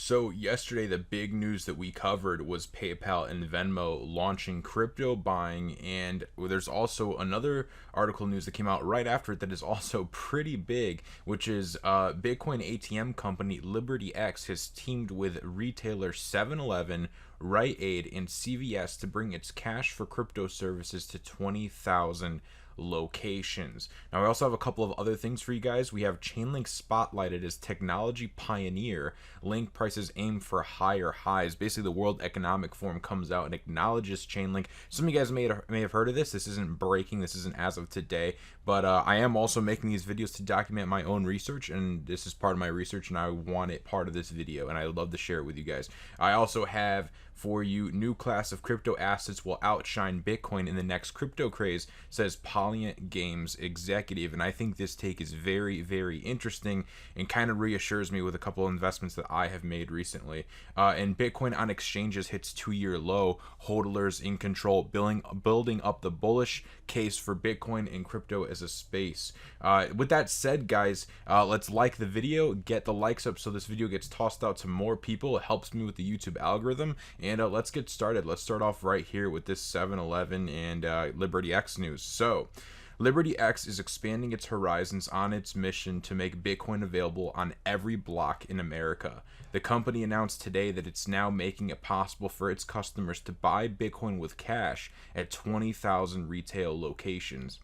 So yesterday, the big news that we covered was PayPal and Venmo launching crypto buying, and there's also another article news that came out right after it that is also pretty big, which is Bitcoin ATM company LibertyX has teamed with retailer 7-Eleven, Rite Aid, and CVS to bring its cash for crypto services to 20,000 locations. Now, I also have a couple of other things for you guys. We have Chainlink spotlighted as technology pioneer. Link prices aim for higher highs. Basically, the World Economic Forum comes out and acknowledges Chainlink. Some of you guys may have heard of this. This isn't breaking. This isn't as of today. But I am also making these videos to document my own research, and this is part of my research, and I want it part of this video, and I would love to share it with you guys. I also have for you, new class of crypto assets will outshine Bitcoin in the next crypto craze, says Polyant Games executive. And I think this take is very, very interesting and kind of reassures me with a couple of investments that I have made recently. And Bitcoin on exchanges hits 2-year low. HODLERS in control, building up the bullish case for Bitcoin and crypto as a space. With that said, guys, let's like the video, get the likes up so this video gets tossed out to more people. It helps me with the YouTube algorithm. And let's get started. Let's start off right here with this 7-Eleven and LibertyX news. So, LibertyX is expanding its horizons on its mission to make Bitcoin available on every block in America. The company announced today that it's now making it possible for its customers to buy Bitcoin with cash at 20,000 retail locations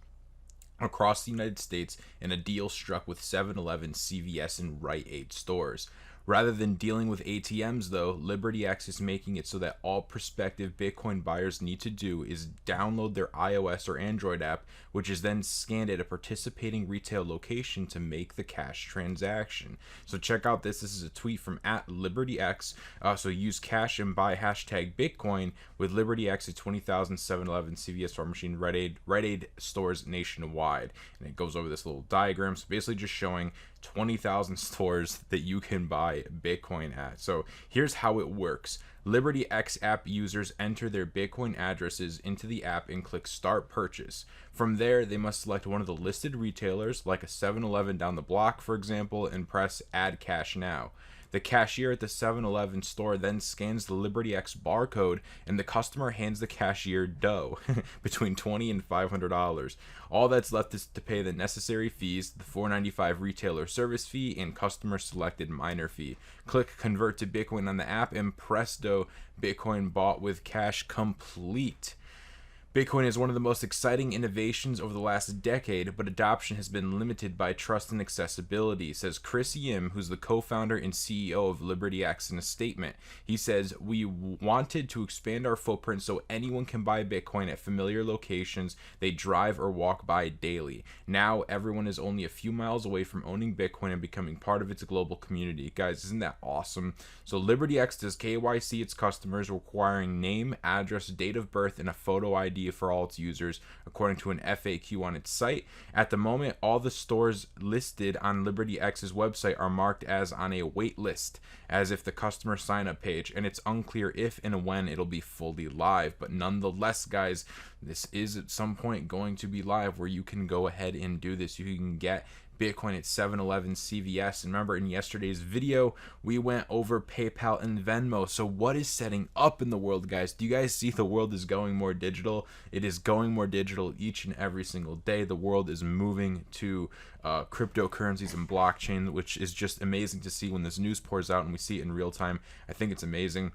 across the United States in a deal struck with 7-Eleven, CVS, and Rite Aid stores. Rather than dealing with ATMs, though, LibertyX is making it so that all prospective Bitcoin buyers need to do is download their iOS or Android app, which is then scanned at a participating retail location to make the cash transaction. So check out this. This is a tweet from @LibertyX. So use cash and buy hashtag Bitcoin with LibertyX at 20,000 7-Eleven, CVS, Farm Machine, Rite Aid stores nationwide. And it goes over this little diagram. So basically just showing 20,000 stores that you can buy Bitcoin at. So here's how it works. LibertyX app users enter their Bitcoin addresses into the app and click Start Purchase. From there, they must select one of the listed retailers, like a 7-Eleven down the block, for example, and press Add Cash Now. The cashier at the 7-Eleven store then scans the LibertyX barcode, and the customer hands the cashier dough, between $20 and $500. All that's left is to pay the necessary fees, the $4.95 retailer service fee, and customer selected miner fee. Click Convert to Bitcoin on the app, and presto, Bitcoin bought with cash complete. Bitcoin is one of the most exciting innovations over the last decade, but adoption has been limited by trust and accessibility, says Chris Yim, who's the co-founder and CEO of LibertyX, in a statement. He says, "We wanted to expand our footprint so anyone can buy Bitcoin at familiar locations they drive or walk by daily. Now, everyone is only a few miles away from owning Bitcoin and becoming part of its global community." Guys, isn't that awesome? So LibertyX does KYC its customers, requiring name, address, date of birth, and a photo ID for all its users, according to an FAQ on its site. At the moment, all the stores listed on LibertyX's website are marked as on a wait list, as if the customer sign-up page, and it's unclear if and when it'll be fully live. But nonetheless, guys, this is at some point going to be live where you can go ahead and do this. You can get Bitcoin at 7-Eleven, CVS. And remember, in yesterday's video, we went over PayPal and Venmo. So what is setting up in the world, guys? Do you guys see the world is going more digital? It is going more digital each and every single day. The world is moving to cryptocurrencies and blockchain, which is just amazing to see when this news pours out and we see it in real time. I think it's amazing.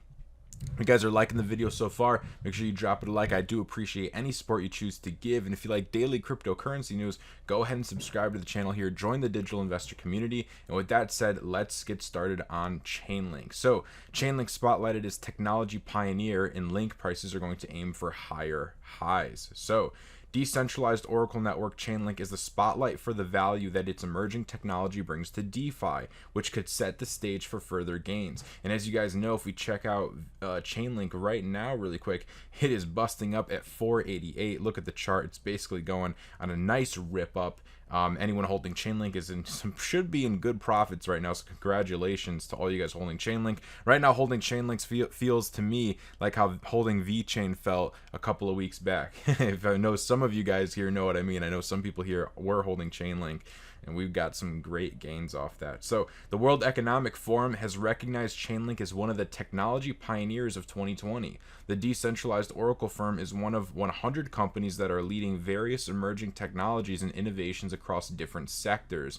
If you guys are liking the video so far, make sure you drop it a like. I do appreciate any support you choose to give. And if you like daily cryptocurrency news, go ahead and subscribe to the channel here. Join the digital investor community. And with that said, let's get started on Chainlink. So Chainlink spotlighted as technology pioneer, and Link prices are going to aim for higher highs. So decentralized Oracle network Chainlink is the spotlight for the value that its emerging technology brings to DeFi, which could set the stage for further gains. And as you guys know, if we check out Chainlink right now really quick, it is busting up at 488. Look at the chart. It's basically going on a nice rip up. Anyone holding Chainlink should be in good profits right now, so congratulations to all you guys holding Chainlink. Right now, holding Chainlink feels to me like how holding VeChain felt a couple of weeks back. If I know some of you guys here know what I mean. I know some people here were holding Chainlink. and we've got some great gains off that. So the World Economic Forum has recognized ChainLink as one of the technology pioneers of 2020. The decentralized Oracle firm is one of 100 companies that are leading various emerging technologies and innovations across different sectors.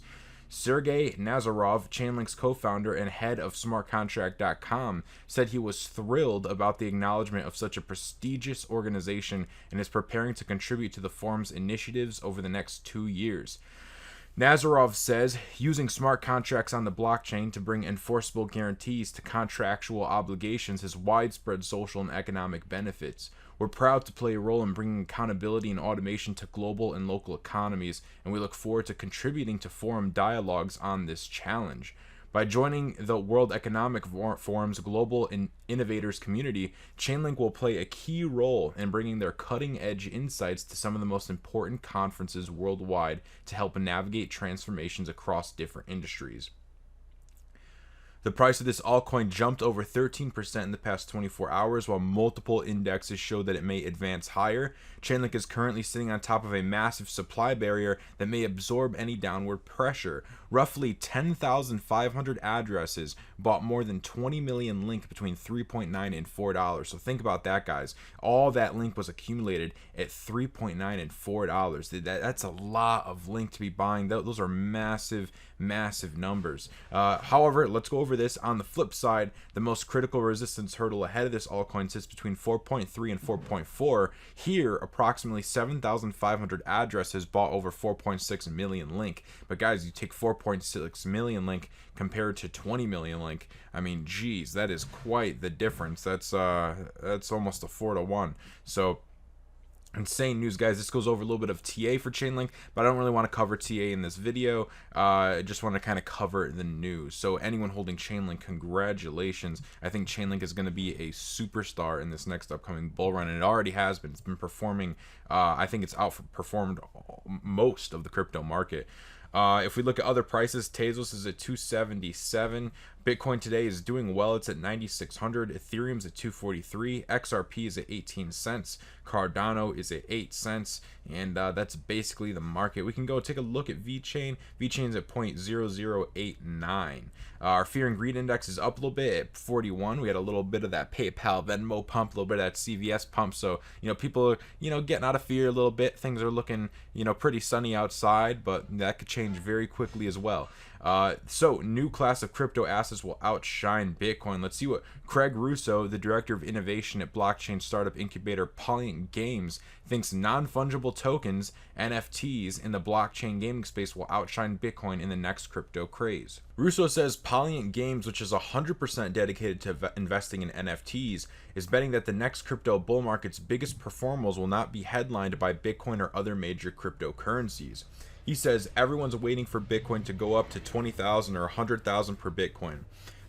Sergey Nazarov, ChainLink's co-founder and head of smartcontract.com, said he was thrilled about the acknowledgement of such a prestigious organization and is preparing to contribute to the forum's initiatives over the next 2 years. Nazarov says using smart contracts on the blockchain to bring enforceable guarantees to contractual obligations has widespread social and economic benefits. We're proud to play a role in bringing accountability and automation to global and local economies, and we look forward to contributing to forum dialogues on this challenge. By joining the World Economic Forum's global innovators community, ChainLink will play a key role in bringing their cutting-edge insights to some of the most important conferences worldwide to help navigate transformations across different industries. The price of this altcoin jumped over 13% in the past 24 hours, while multiple indexes show that it may advance higher. ChainLink is currently sitting on top of a massive supply barrier that may absorb any downward pressure. Roughly 10,500 addresses bought more than 20 million Link between $3.9 and $4. So think about that, guys. All that Link was accumulated at $3.9 and $4. That's a lot of Link to be buying. Those are massive, massive numbers. However, let's go over this. On the flip side, the most critical resistance hurdle ahead of this altcoin sits between 4.3 and 4.4. Here, approximately 7,500 addresses bought over 4.6 million Link. But guys, you take 4.6 million Link compared to 20 million Link. I mean, geez, that is quite the difference. That's almost a 4-to-1. So insane news, guys. This goes over a little bit of TA for ChainLink, but I don't really want to cover TA in this video. I just want to kind of cover the news. So anyone holding ChainLink, congratulations. I think ChainLink is going to be a superstar in this next upcoming bull run, and it already has been. It's been performing. I think it's outperformed most of the crypto market. If we look at other prices, Tezos is at 277. Bitcoin today is doing well. It's at 9,600. Ethereum's at 243. XRP is at 18 cents. Cardano is at 8 cents. And that's basically the market. We can go take a look at VeChain. VeChain's at 0.0089. Our Fear and Greed Index is up a little bit at 41. We had a little bit of that PayPal, Venmo pump, a little bit of that CVS pump. So, people are, getting out of fear a little bit. Things are looking, pretty sunny outside, but that could change very quickly as well. So new class of crypto assets will outshine Bitcoin. Let's see what Craig Russo, the director of innovation at blockchain startup incubator Polyant Games, thinks non-fungible tokens, NFTs, in the blockchain gaming space will outshine Bitcoin in the next crypto craze. Russo says Polyant Games, which is 100% dedicated to investing in NFTs, is betting that the next crypto bull market's biggest performers will not be headlined by Bitcoin or other major cryptocurrencies. He says everyone's waiting for Bitcoin to go up to 20,000 or 100,000 per Bitcoin.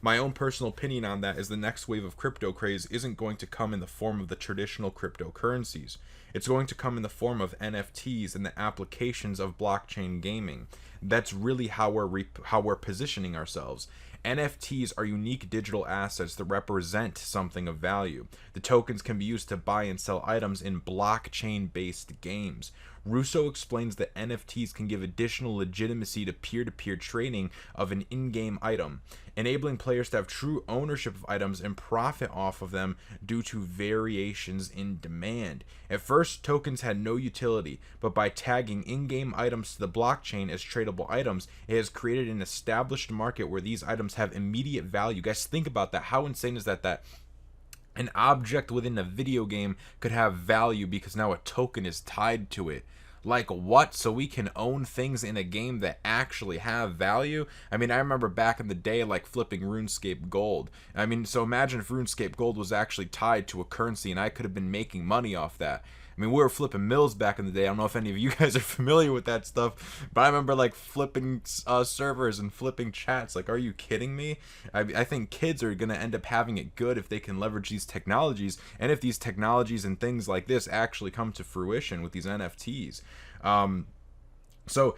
My own personal opinion on that is the next wave of crypto craze isn't going to come in the form of the traditional cryptocurrencies. It's going to come in the form of NFTs and the applications of blockchain gaming. That's really how we're positioning ourselves. NFTs are unique digital assets that represent something of value. The tokens can be used to buy and sell items in blockchain-based games. Russo explains that NFTs can give additional legitimacy to peer-to-peer trading of an in-game item, enabling players to have true ownership of items and profit off of them due to variations in demand. At first, tokens had no utility, but by tagging in-game items to the blockchain as tradable items, it has created an established market where these items have immediate value. Guys, think about that. How insane is that an object within a video game could have value because now a token is tied to it? Like what? So we can own things in a game that actually have value? I mean, I remember back in the day, like flipping RuneScape Gold. I mean, so imagine if RuneScape Gold was actually tied to a currency and I could have been making money off that. I mean, we were flipping mills back in the day. I don't know if any of you guys are familiar with that stuff, but I remember like flipping servers and flipping chats. Like, are you kidding me? I think kids are going to end up having it good if they can leverage these technologies, and if these technologies and things like this actually come to fruition with these NFTs. So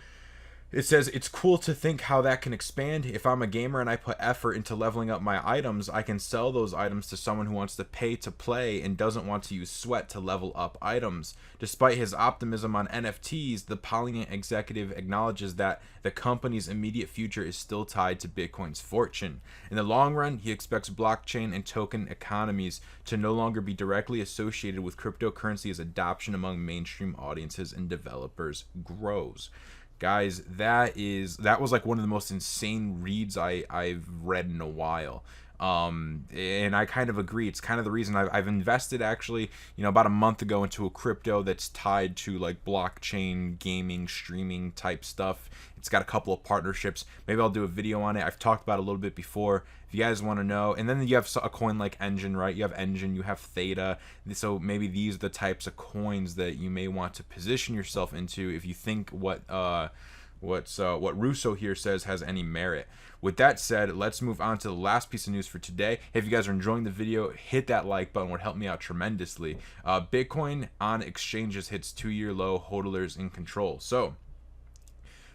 It says, it's cool to think how that can expand. If I'm a gamer and I put effort into leveling up my items, I can sell those items to someone who wants to pay to play and doesn't want to use sweat to level up items. Despite his optimism on NFTs, the Polyant executive acknowledges that the company's immediate future is still tied to Bitcoin's fortune. In the long run, he expects blockchain and token economies to no longer be directly associated with cryptocurrency as adoption among mainstream audiences and developers grows. Guys, that was like one of the most insane reads I've read in a while. And I kind of agree. It's kind of the reason I've invested, actually, about a month ago into a crypto that's tied to like blockchain, gaming, streaming type stuff. It's got a couple of partnerships. Maybe I'll do a video on it. I've talked about it a little bit before, if you guys want to know. And then you have a coin like Engine, right? You have Engine, you have Theta. So maybe these are the types of coins that you may want to position yourself into if you think what Russo here says has any merit. With that said, let's move on to the last piece of news for today. If you guys are enjoying the video, hit that like button. It would help me out tremendously. Bitcoin on exchanges hits 2-year low, hodlers in control. So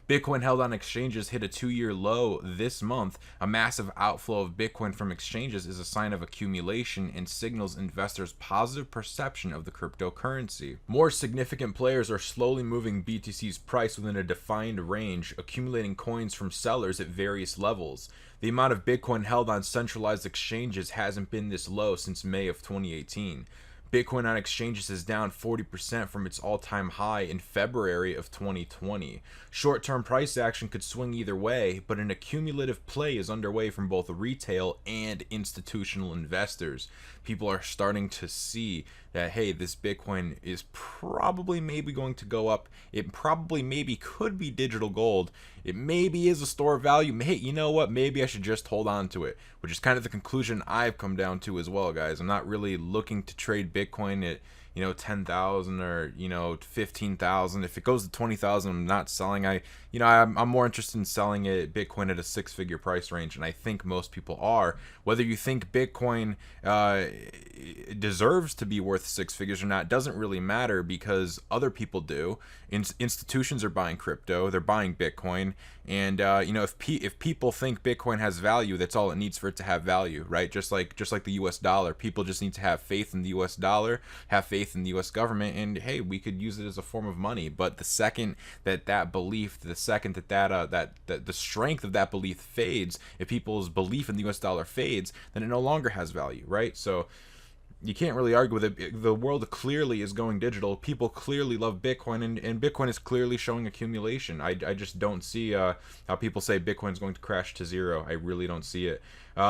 Bitcoin held on exchanges hit a 2-year low this month. A massive outflow of Bitcoin from exchanges is a sign of accumulation and signals investors' positive perception of the cryptocurrency. More significant players are slowly moving BTC's price within a defined range, accumulating coins from sellers at various levels. The amount of Bitcoin held on centralized exchanges hasn't been this low since May of 2018. Bitcoin on exchanges is down 40% from its all-time high in February of 2020. Short-term price action could swing either way, but an accumulative play is underway from both retail and institutional investors. People are starting to see that, hey, this Bitcoin is probably maybe going to go up. It probably maybe could be digital gold. It maybe is a store of value. Hey, you know what? Maybe I should just hold on to it, which is kind of the conclusion I've come down to as well, guys. I'm not really looking to trade Bitcoin at 10,000 or 15,000. If it goes to 20,000, I'm not selling. I'm more interested in selling it Bitcoin at a 6-figure price range, and I think most people are. Whether you think Bitcoin deserves to be worth 6 figures or not doesn't really matter, because other people do. Institutions are buying crypto, they're buying Bitcoin, and if people think Bitcoin has value, that's all it needs for it to have value, right? Just like the U.S. dollar, people just need to have faith in the U.S. dollar, have faith in the U.S. government, and hey, we could use it as a form of money. But the second that belief, the second that the strength of that belief fades, if people's belief in the U.S. dollar fades, then it no longer has value, right? So you can't really argue with it. The world clearly is going digital. People clearly love Bitcoin, and Bitcoin is clearly showing accumulation. I just don't see how people say Bitcoin is going to crash to zero. I really don't see it.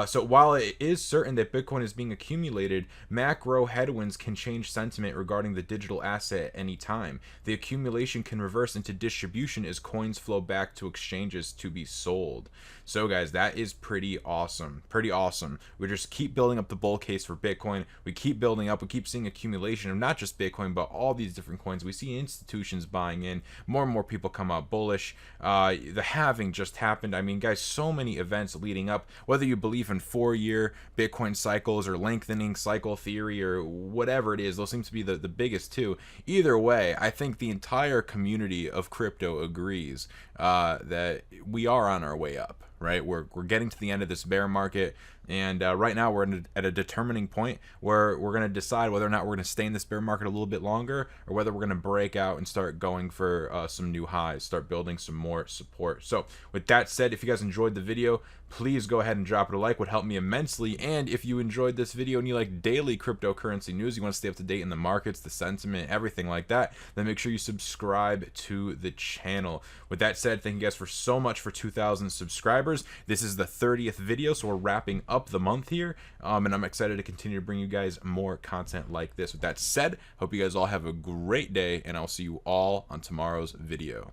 So while it is certain that Bitcoin is being accumulated, macro headwinds can change sentiment regarding the digital asset at any time. The accumulation can reverse into distribution as coins flow back to exchanges to be sold. So guys, that is pretty awesome. Pretty awesome. We just keep building up the bull case for Bitcoin. We keep building up. We keep seeing accumulation of not just Bitcoin, but all these different coins. We see institutions buying in. More and more people come out bullish. The halving just happened. I mean, guys, so many events leading up. Whether you believe in 4-year Bitcoin cycles or lengthening cycle theory or whatever it is, those seem to be the biggest two. Either way, I think the entire community of crypto agrees that we are on our way up. Right, we're getting to the end of this bear market, and right now we're at a determining point where we're going to decide whether or not we're going to stay in this bear market a little bit longer, or whether we're going to break out and start going for some new highs, start building some more support. So with that said, if you guys enjoyed the video, please go ahead and drop it a like. Would help me immensely. And if you enjoyed this video and you like daily cryptocurrency news, you want to stay up to date in the markets, the sentiment, everything like that, then make sure you subscribe to the channel. With that said, thank you guys for so much for 2,000 subscribers. This is the 30th video, so we're wrapping up the month here, and I'm excited to continue to bring you guys more content like this. With that said, hope you guys all have a great day, and I'll see you all on tomorrow's video.